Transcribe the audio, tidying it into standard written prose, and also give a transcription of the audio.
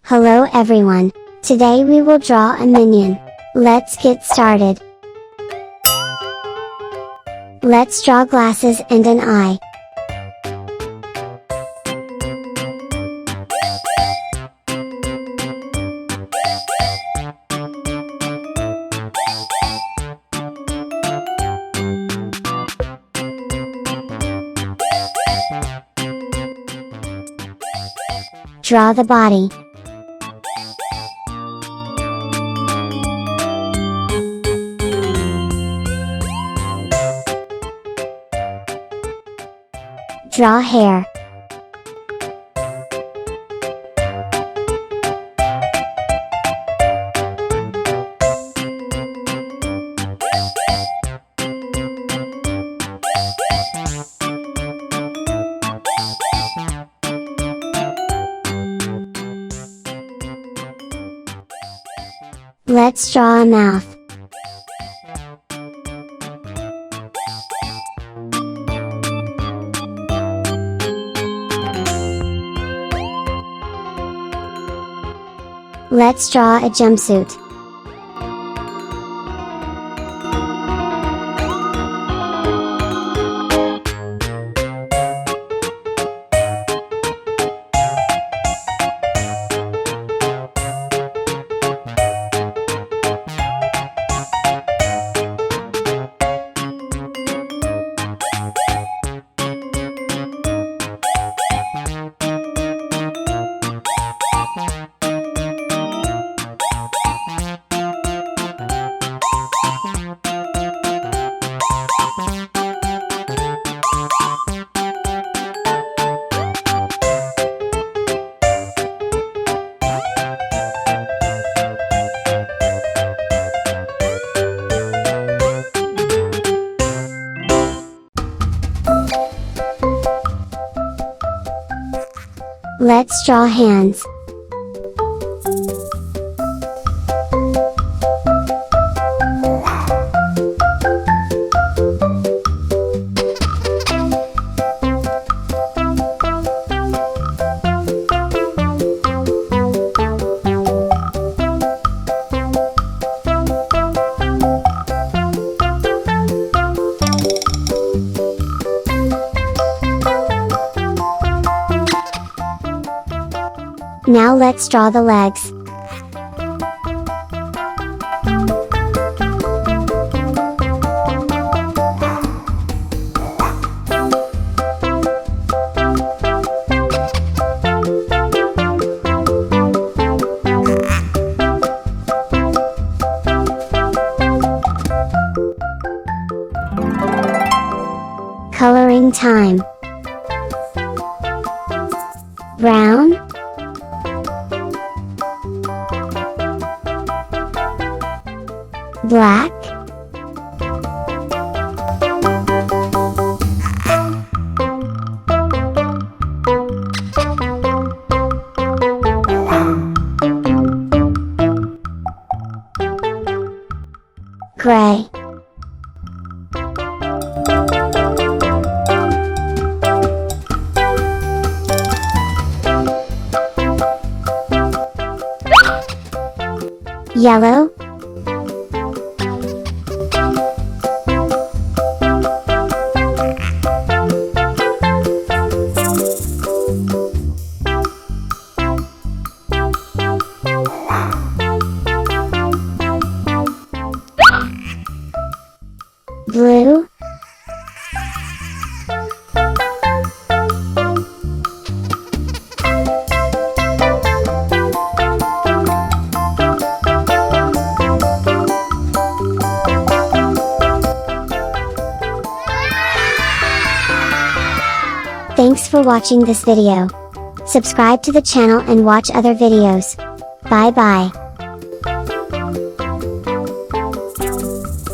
Hello everyone, today we will draw a minion. Let's get started. Let's draw glasses and an eye. Draw the body. Draw hair. Let's draw a mouth. Let's draw a jumpsuit. Let's draw hands. Now let's draw the legs. Coloring time. Brown, black, gray, yellow, blue, Thanks for watching this video. Subscribe to the channel and watch other videos. Bye bye.